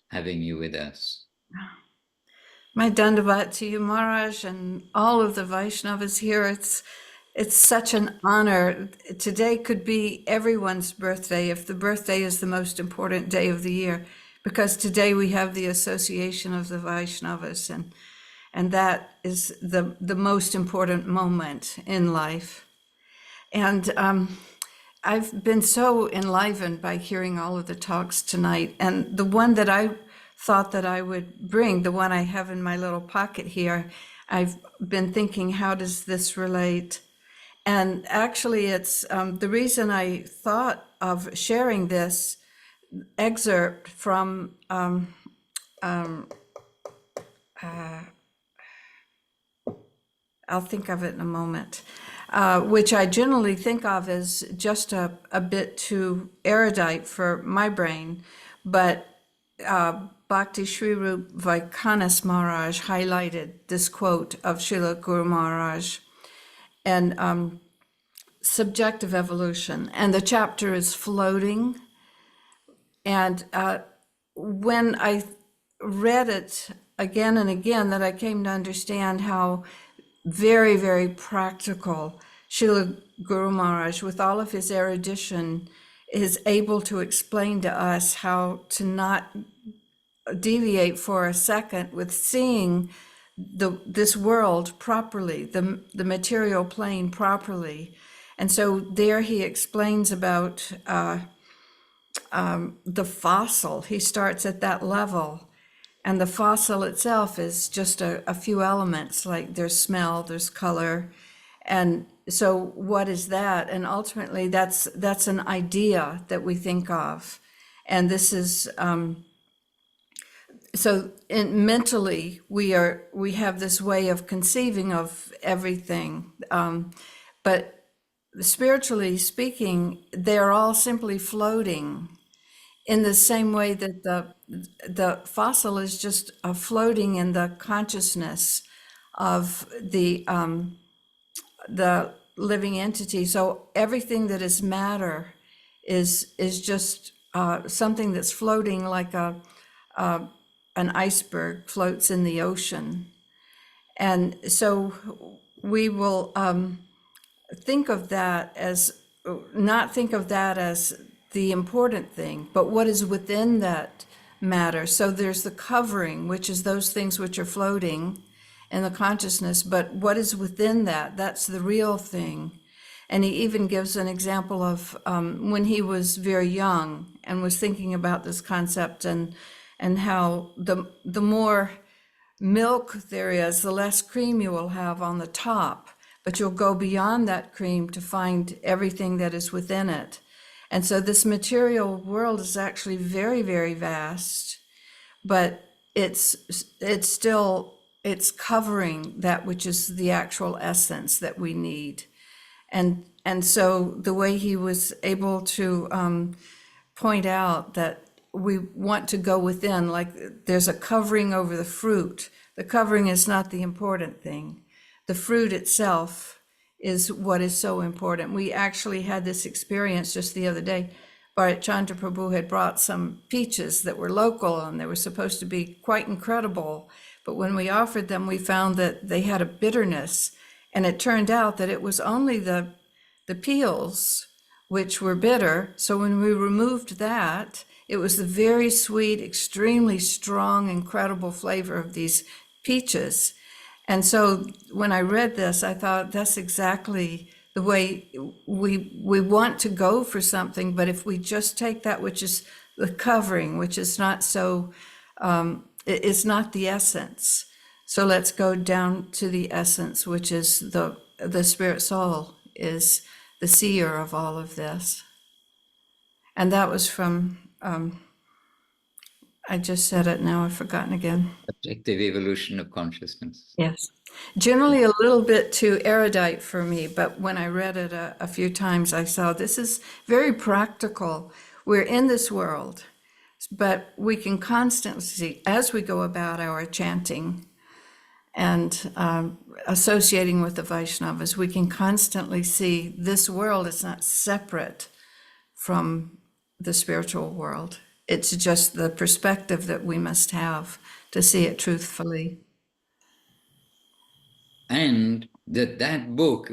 having you with us. My dandavat to you, Maharaj, and all of the Vaishnavas here. It's such an honor. Today could be everyone's birthday if the birthday is the most important day of the year, because today we have the association of the Vaishnavas, and that is the most important moment in life. And I've been so enlivened by hearing all of the talks tonight. And the one that I thought that I would bring, the one I have in my little pocket here, I've been thinking, how does this relate? And actually, it's the reason I thought of sharing this excerpt from I'll think of it in a moment, which I generally think of as just a bit too erudite for my brain, but Bhakti Sri Rup Vaikanas Maharaj highlighted this quote of Srila Guru Maharaj, and subjective evolution, and the chapter is floating. And when I read it again and again, that I came to understand how very, very practical Srila Guru Maharaj, with all of his erudition, is able to explain to us how to not deviate for a second with seeing this world properly, the material plane properly. And so there he explains about the fossil. He starts at that level. And the fossil itself is just a few elements, like there's smell, there's color. And so what is that? And ultimately, that's an idea that we think of. And this is, so mentally, we have this way of conceiving of everything. But spiritually speaking, they're all simply floating, in the same way that the fossil is just floating in the consciousness of the living entity. So everything that is matter is just something that's floating, like an iceberg floats in the ocean. And so we will think of that as, not think of that as the important thing, but what is within that matter. So there's the covering, which is those things which are floating in the consciousness, but what is within that, that's the real thing. And he even gives an example of when he was very young and was thinking about this concept, and how the more milk there is, the less cream you will have on the top, but you'll go beyond that cream to find everything that is within it. And so this material world is actually very, very vast, but it's covering that which is the actual essence that we need. And so the way he was able to point out that we want to go within, like there's a covering over the fruit. The covering is not the important thing. The fruit itself is what is so important. We actually had this experience just the other day. Bharat Chandra Prabhu had brought some peaches that were local, and they were supposed to be quite incredible. But when we offered them, we found that they had a bitterness. And it turned out that it was only the peels which were bitter. So when we removed that, it was the very sweet, extremely strong, incredible flavor of these peaches. And so when I read this, I thought that's exactly the way we want to go for something. But if we just take that which is the covering, which is not so, it's not the essence. So let's go down to the essence, which is the spirit soul, is the seer of all of this. And that was from, I just said it, now I've forgotten again. Subjective evolution of consciousness. Yes. Generally a little bit too erudite for me, but when I read it a few times, I saw this is very practical. We're in this world, but we can constantly see, as we go about our chanting and associating with the Vaishnavas, we can constantly see this world is not separate from the spiritual world. It's just the perspective that we must have to see it truthfully. And that book,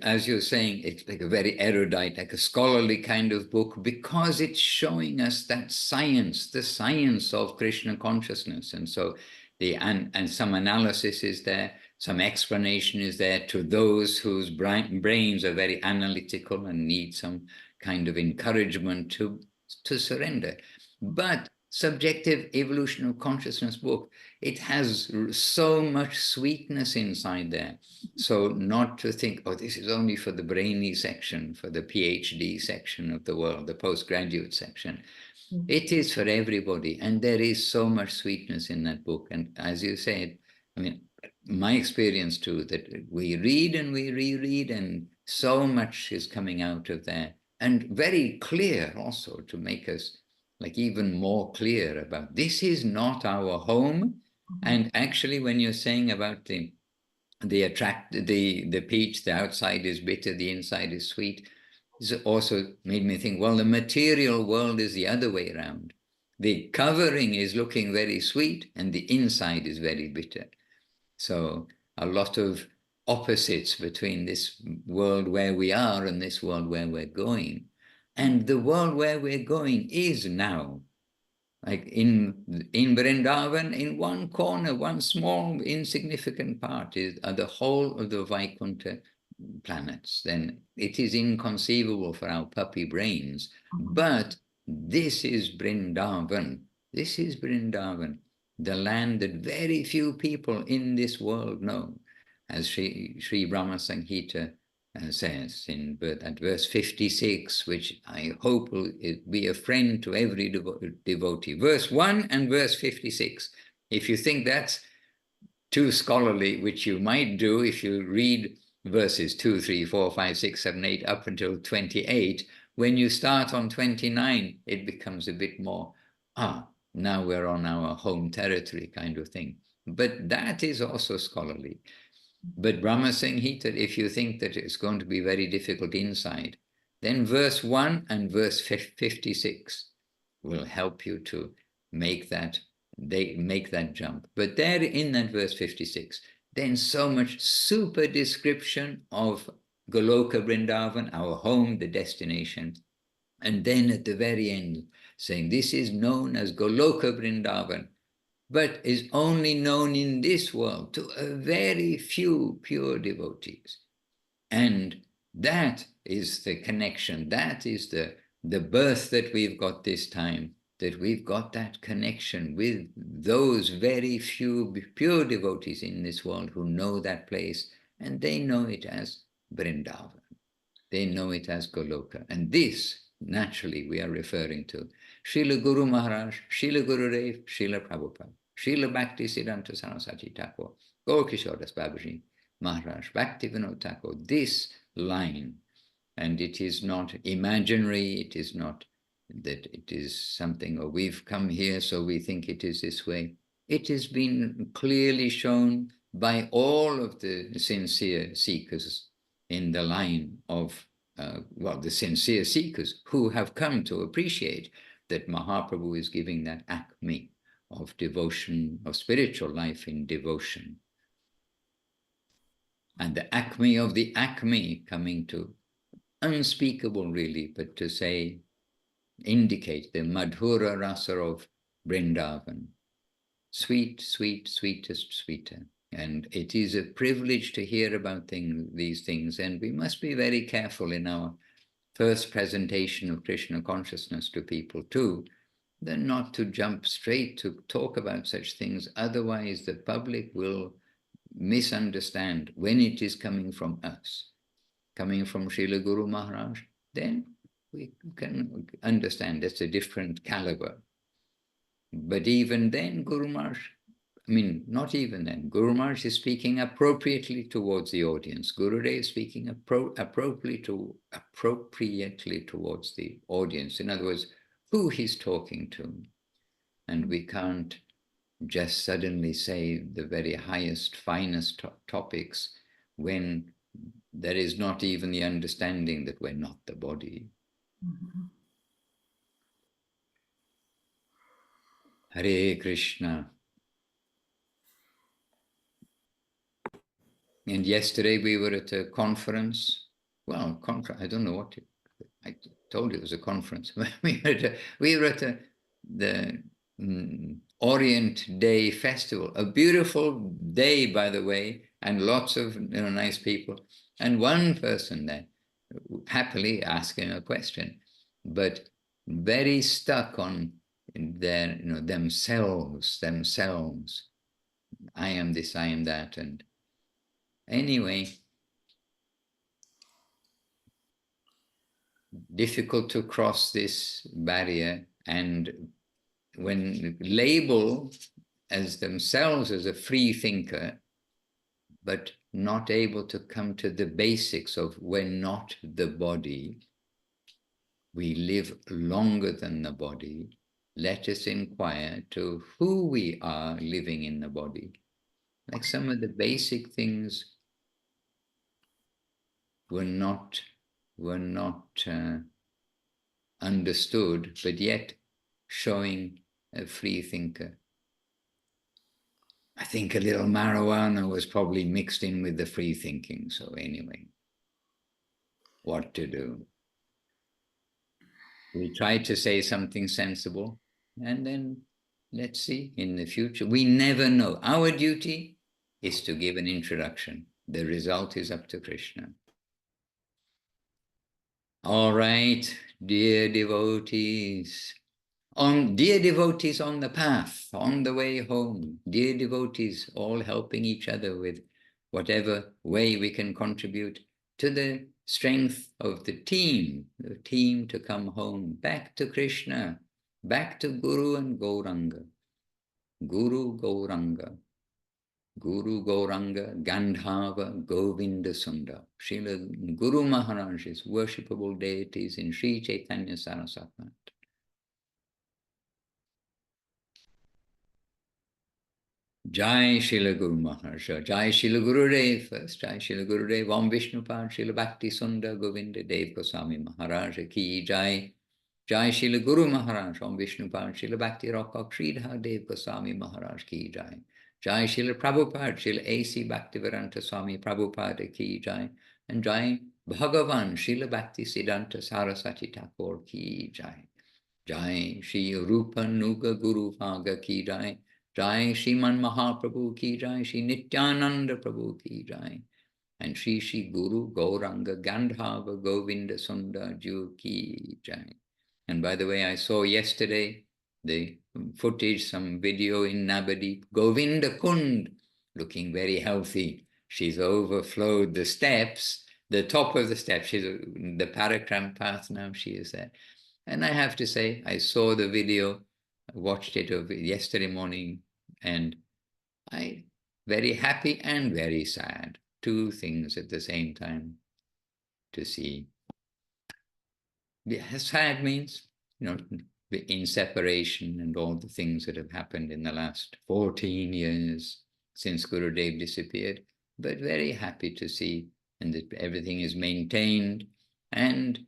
as you're saying, it's like a very erudite, like a scholarly kind of book, because it's showing us that science, the science of Krishna consciousness. And so and some analysis is there, some explanation is there to those whose brains are very analytical and need some kind of encouragement to surrender. But Subjective Evolution of Consciousness book, it has so much sweetness inside there. So not to think, oh, this is only for the brainy section, for the PhD section of the world, the postgraduate section. It is for everybody. And there is so much sweetness in that book. And as you said, I mean, my experience too, that we read and we reread, and so much is coming out of there. And very clear also, to make us like even more clear about this is not our home. And actually, when you're saying about the peach, the outside is bitter, the inside is sweet, it also made me think, well, the material world is the other way around. The covering is looking very sweet and the inside is very bitter. So a lot of opposites between this world where we are and this world where we're going. And the world where we're going is now, like in Vrindavan, in one corner, one small insignificant part are the whole of the Vaikuntha planets. Then it is inconceivable for our puppy brains. But this is Vrindavan. This is Vrindavan, the land that very few people in this world know. As Sri Brahma Samhita says in that verse 56, which I hope will be a friend to every devotee. Verse 1 and verse 56. If you think that's too scholarly, which you might do if you read verses 2, 3, 4, 5, 6, 7, 8, up until 28, when you start on 29, it becomes a bit more, now we're on our home territory kind of thing. But that is also scholarly. But Brahma Samhita, if you think that it's going to be very difficult inside, then verse 1 and verse 56 will help you to make that jump. But there in that verse 56, then so much super description of Goloka Vrindavan, our home, the destination. And then at the very end, saying this is known as Goloka Vrindavan, but is only known in this world to a very few pure devotees. And that is the connection. That is the birth that we've got this time, that we've got that connection with those very few pure devotees in this world who know that place, and they know it as Vrindavan. They know it as Goloka. And this, naturally, we are referring to Srila Guru Maharaj, Srila Gurudev, Srila Prabhupada, Srila Bhakti Siddhanta Saraswati Thakur, Gaur Kishore Das Babaji Maharaj, Bhakti Vinod Thakur, this line. And it is not imaginary, it is not that it is something, or we've come here so we think it is this way. It has been clearly shown by all of the sincere seekers in the line of, the sincere seekers who have come to appreciate that Mahaprabhu is giving that acme of devotion, of spiritual life in devotion. And the acme of the acme coming to unspeakable really, but to say, indicate the Madhura Rasa of Vrindavan. Sweet, sweet, sweetest, sweeter. And it is a privilege to hear about these things. And we must be very careful in our first presentation of Krishna consciousness to people too, then not to jump straight to talk about such things. Otherwise, the public will misunderstand when it is coming from us. Coming from Srila Guru Maharaj, then we can understand it's a different caliber. But even then, Guru Maharaj, not even then, Guru Maharaj is speaking appropriately towards the audience. Gurudev is speaking appropriately towards the audience. In other words, who he's talking to. And we can't just suddenly say the very highest, finest topics when there is not even the understanding that we're not the body. Mm-hmm. Hare Krishna. And yesterday we were at a conference. Well, conference, I don't know what I told you it was a conference. we were at the Orient Day Festival, a beautiful day, by the way, and lots of nice people. And one person there happily asking a question, but very stuck on their, themselves. I am this, I am that. And anyway, difficult to cross this barrier, and when labeled as themselves as a free thinker, but not able to come to the basics of we're not the body, we live longer than the body. Let us inquire to who we are living in the body. Like some of the basic things were not understood, but yet showing a free thinker. I think a little marijuana was probably mixed in with the free thinking. So anyway, what to do? We try to say something sensible, and then let's see in the future. We never know. Our duty is to give an introduction. The result is up to Krishna. All right, dear devotees. Dear devotees on the path, on the way home, dear devotees, all helping each other with whatever way we can contribute to the strength of the team to come home, back to Krishna, back to Guru and Gauranga. Guru Gauranga, Gandhava, Govinda Sundar. Srila Guru Maharaj's worshipable deities in Sri Chaitanya Saraswati. Jai Srila Guru Maharaj, Jai Srila Gurudev first, Jai Srila Gurudev, Om Vishnupad, Srila Bhakti Sundar Govinda Dev Goswami Maharaj ki Jai, Jai Srila Guru Maharaj, Om Vishnupad, Srila Bhakti Rakak Sridhar Dev Goswami Maharaj ki Jai, Jai Srila Prabhupada, Srila A.C. Bhaktivedanta Swami Prabhupada ki Jai, and Jai Bhagavan, Srila Bhakti Siddhanta Saraswati Thakur ki Jai, Jai Shri Rupa Nuga Guru Bhaga ki Jai, Jai Shriman Mahaprabhu ki Jai, Shri Nityananda Prabhu ki Jai, and Shri Guru Gauranga Gandhava Govinda Sundar Ju ki Jai. And by the way, I saw yesterday the footage, some video in Navadip, Govinda Kund, looking very healthy. She's overflowed the steps, the top of the steps. She's the Parakram path now, she is there. And I have to say, I saw the video, watched it yesterday morning, and I very happy and very sad. Two things at the same time to see. Sad means, in separation and all the things that have happened in the last 14 years since Gurudev disappeared, but very happy to see, and that everything is maintained, and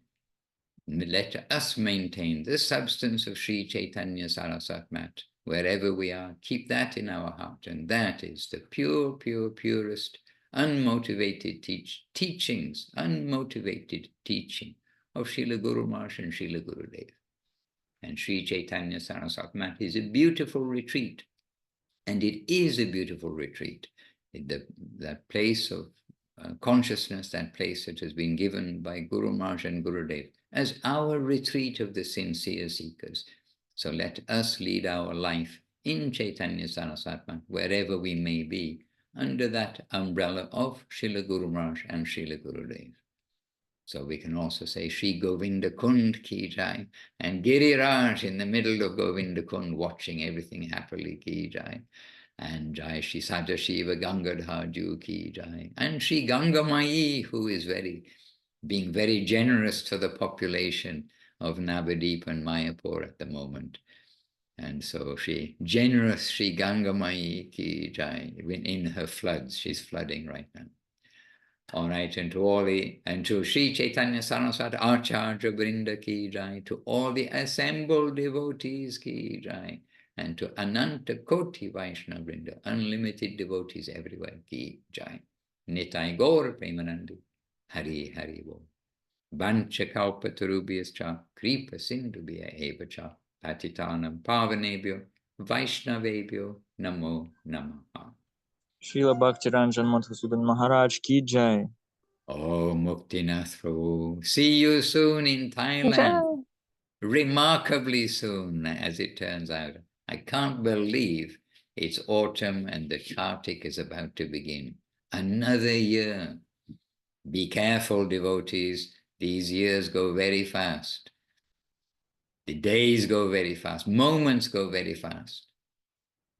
let us maintain the substance of Sri Chaitanya Saraswat Mat wherever we are. Keep that in our heart, and that is the pure, purest, unmotivated teachings, unmotivated teaching of Srila Guru Maharaj and Srila Gurudev. And Sri Chaitanya Saraswat Mat is a beautiful retreat, and it is a beautiful retreat. That place of consciousness, that place that has been given by Guru Maharaj and Gurudev as our retreat of the sincere seekers. So let us lead our life in Chaitanya Saraswat Mat, wherever we may be, under that umbrella of Srila Guru Maharaj and Srila Gurudev. So we can also say Shri Govinda Kund ki Jai, and Giriraj in the middle of Govinda Kund, watching everything happily ki Jai. And Jai Shri Sadashiva Gangadhar Ju ki Jai. And Shri Ganga Mai, who is being very generous to the population of Navadip and Mayapur at the moment. And so Shri Ganga Mai ki Jai, in her floods, she's flooding right now. All right, and to Sri Chaitanya Saraswat Acharya Vrinda ki Jai, to all the assembled devotees ki Jai, and to Ananta Koti Vaishnava Vrinda, unlimited devotees everywhere. Ki Jai. Nitai Gaur Premanandi. Hari Hari Bo. Bancha Kalpatarubhyascha Kripa Sindhubhya Evacha Patitanam Pavanebhyo Vaishnavebhyo Namo Namaha. Srila Bhaktiranjan Madhusudan Maharaj ki jai. Oh, Muktinath Prabhu. See you soon in Thailand. Remarkably soon, as it turns out. I can't believe it's autumn and the Kartik is about to begin. Another year. Be careful, devotees. These years go very fast. The days go very fast. Moments go very fast.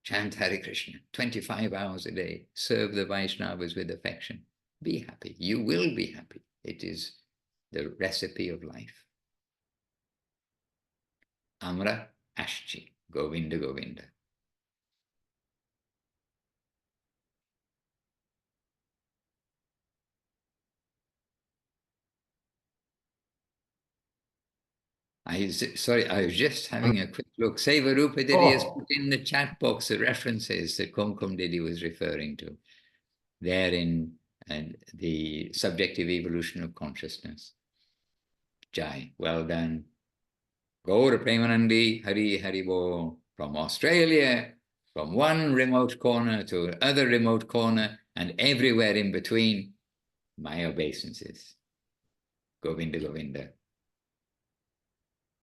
Chant Hare Krishna 25 hours a day. Serve the Vaishnavas with affection. Be happy. You will be happy. It is the recipe of life. Amra Ashchi. Govinda Govinda. Sorry, I was just having a quick look. Sevarupa Didi has put in the chat box the references that Kumkum Didi was referring to. Therein, and the subjective evolution of consciousness. Jai, well done. Gaura Premanandi, Hari Hari Bo, from Australia, from one remote corner to other remote corner, and everywhere in between, my obeisances. Govinda Govinda.